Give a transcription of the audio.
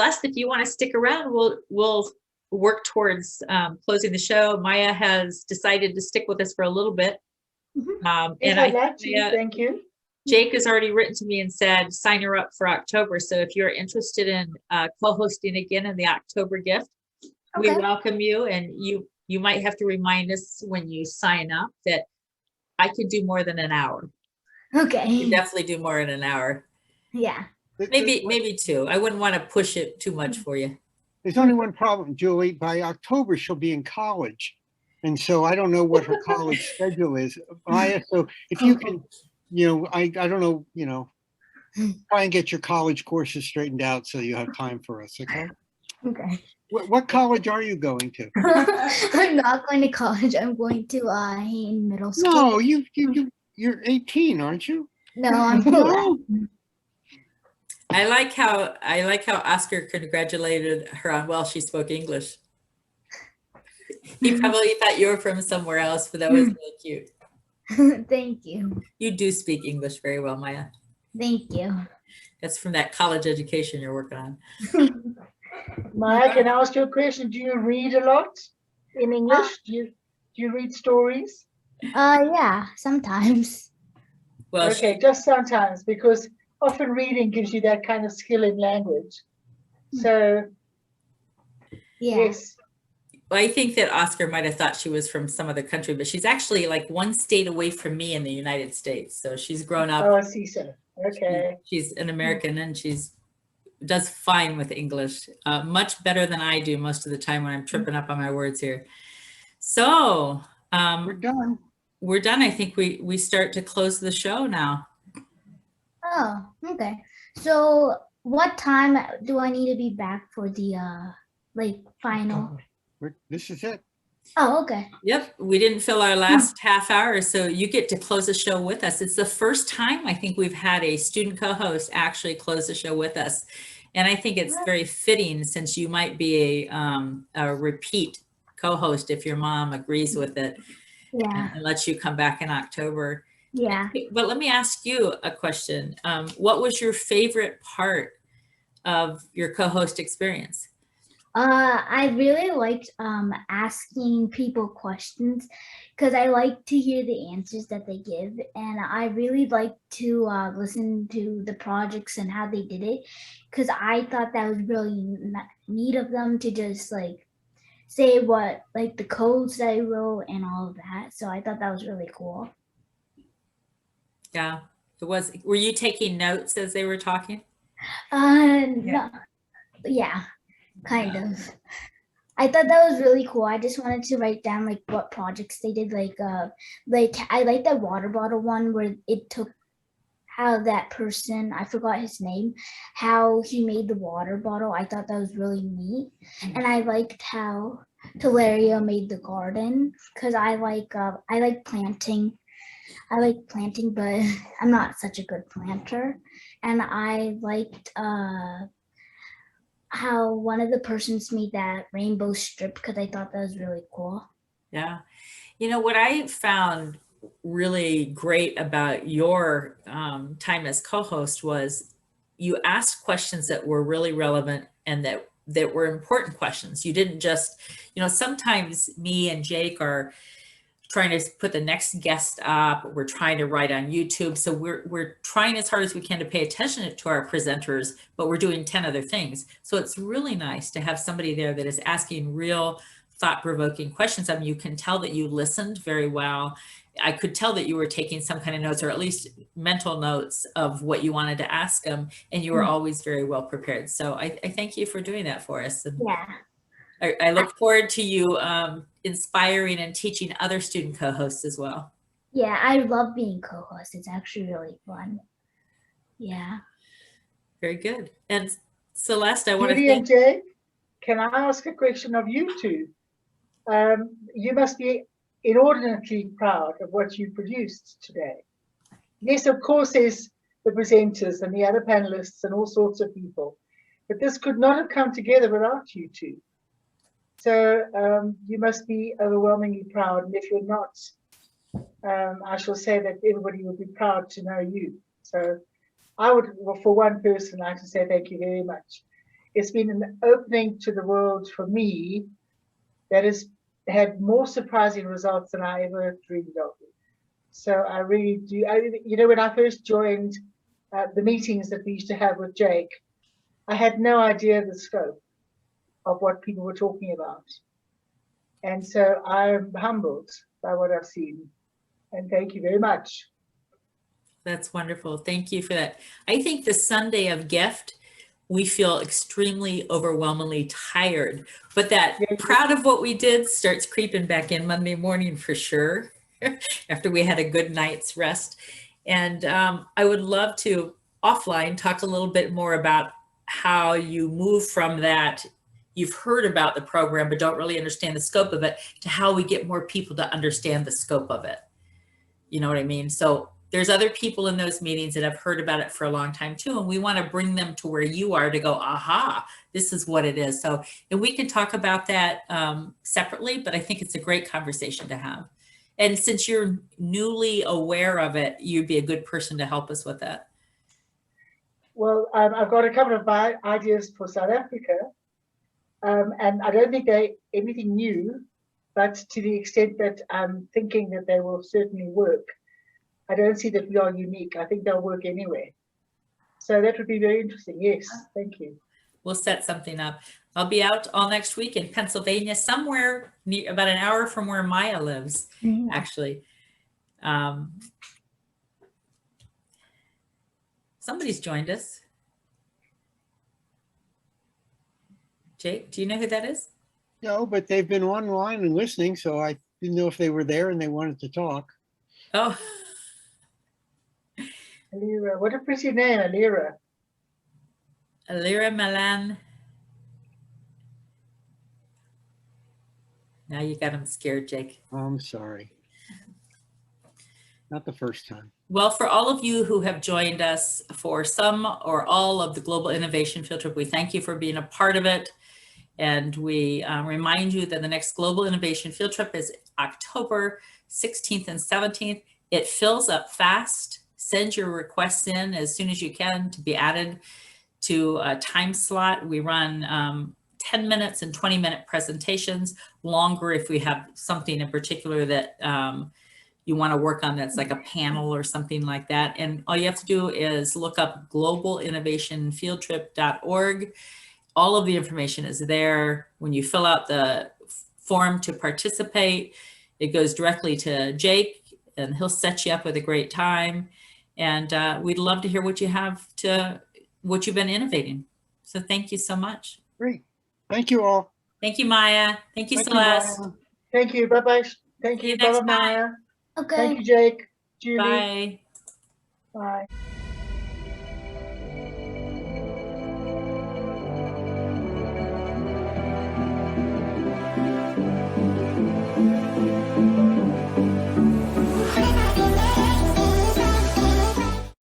Celeste, if you want to stick around, we'll work towards closing the show. Maya has decided to stick with us for a little bit. Yes, And I'd like to. Maya, Thank you. Jake has already written to me and said, sign her up for October. So if you're interested in co-hosting again in the October gift, we welcome you. And you might have to remind us when you sign up that I could do more than an hour. Okay. You definitely do more than an hour. Yeah. Maybe two. I wouldn't want to push it too much for you. There's only one problem, Julie. By October, she'll be in college. And so I don't know what her college schedule is. Maya, so if you can, I don't know, try and get your college courses straightened out so you have time for us, okay? Okay. What college are you going to? I'm not going to college. I'm going to Hayden Middle School. No, you're 18, aren't you? No, I'm 11. I like how Oscar congratulated her on she spoke English. He probably thought you were from somewhere else, but that was really cute. Thank you. You do speak English very well, Maya. Thank you. That's from that college education you're working on. Maya, can I ask you a question? Do you read a lot in English? Do you read stories? Yeah, sometimes. Well, okay, just sometimes, because often reading gives you that kind of skill in language. So, yes. Well, I think that Oscar might have thought she was from some other country, but she's actually like one state away from me in the United States. So she's grown up. Oh, I see, so. Okay. She's an American and does fine with English, much better than I do most of the time when I'm tripping up on my words here. So we're done. We're done. I think we start to close the show now. Oh, okay. So what time do I need to be back for the final? This is it. Oh, okay. Yep. We didn't fill our last half hour, so you get to close the show with us. It's the first time I think we've had a student co-host actually close the show with us. And I think it's very fitting since you might be a repeat co-host if your mom agrees with it. Yeah. And lets you come back in October. Yeah. But let me ask you a question. What was your favorite part of your co-host experience? I really liked asking people questions because I like to hear the answers that they give, and I really like to listen to the projects and how they did it because I thought that was really neat of them to just say what the codes that I wrote and all of that. So I thought that was really cool. Yeah, it was. Were you taking notes as they were talking? No. Yeah. Kind of. I thought that was really cool. I just wanted to write down what projects they did. I like that water bottle one where it took how that person, I forgot his name, how he made the water bottle. I thought that was really neat. And I liked how Hilario made the garden because I like planting. I like planting, but I'm not such a good planter. And I liked how one of the persons made that rainbow strip because I thought that was really cool. Yeah. What I found really great about your time as co-host was you asked questions that were really relevant and that were important questions. You didn't just, sometimes me and Jake are trying to put the next guest up. We're trying to write on YouTube. So we're trying as hard as we can to pay attention to our presenters, but we're doing 10 other things. So it's really nice to have somebody there that is asking real thought-provoking questions. I mean, you can tell that you listened very well. I could tell that you were taking some kind of notes or at least mental notes of what you wanted to ask them. And you were always very well prepared. So I thank you for doing that for us. And yeah. I look forward to you inspiring and teaching other student co-hosts as well. Yeah, I love being co-host. It's actually really fun. Yeah. Very good. And Celeste, I want to Judy thank and Jay, can I ask a question of you two? You must be inordinately proud of what you produced today. Yes, of course, there's the presenters and the other panelists and all sorts of people, but this could not have come together without you two. So you must be overwhelmingly proud. And if you're not, I shall say that everybody would be proud to know you. So I would, for one person, like to say thank you very much. it's been an opening to the world for me that has had more surprising results than I ever dreamed of. So I really do. When I first joined the meetings that we used to have with Jake, I had no idea the scope of what people were talking about. And so I'm humbled by what I've seen. And thank you very much. That's wonderful. Thank you for that. I think the Sunday of gift, we feel extremely overwhelmingly tired, but that proud of what we did starts creeping back in Monday morning for sure, after we had a good night's rest. And I would love to offline talk a little bit more about how you move from that. You've heard about the program, but don't really understand the scope of it, to how we get more people to understand the scope of it. You know what I mean? So there's other people in those meetings that have heard about it for a long time too. And we want to bring them to where you are to go, aha, this is what it is. So, and we can talk about that separately, but I think it's a great conversation to have. And since you're newly aware of it, you'd be a good person to help us with that. Well, I've got a couple of ideas for South Africa. And I don't think they're anything new, but to the extent that I'm thinking that they will certainly work, I don't see that we are unique. I think they'll work anyway. So that would be very interesting. Yes, thank you. We'll set something up. I'll be out all next week in Pennsylvania, somewhere near, about an hour from where Maya lives, actually. Somebody's joined us. Jake, do you know who that is? No, but they've been online and listening, so I didn't know if they were there and they wanted to talk. Oh. Alira, what a pretty name, Alira. Alira Malan. Now you got him scared, Jake. I'm sorry. Not the first time. Well, for all of you who have joined us for some or all of the Global Innovation Field Trip, we thank you for being a part of it. And we remind you that the next Global Innovation Field Trip is October 16th and 17th. It fills up fast. Send your requests in as soon as you can to be added to a time slot. We run 10 minutes and 20-minute presentations, longer if we have something in particular that you want to work on that's like a panel or something like that. And all you have to do is look up globalinnovationfieldtrip.org. All of the information is there. When you fill out the form to participate, it goes directly to Jake and he'll set you up with a great time. And we'd love to hear what you have what you've been innovating. So thank you so much. Great. Thank you all. Thank you, Maya. Thank you, Thank you, Celeste. Maya. Thank you. Bye-bye. Thank See you you. next Bye-bye, Maya. Okay. Thank you, Jake. Julie. Bye. Bye.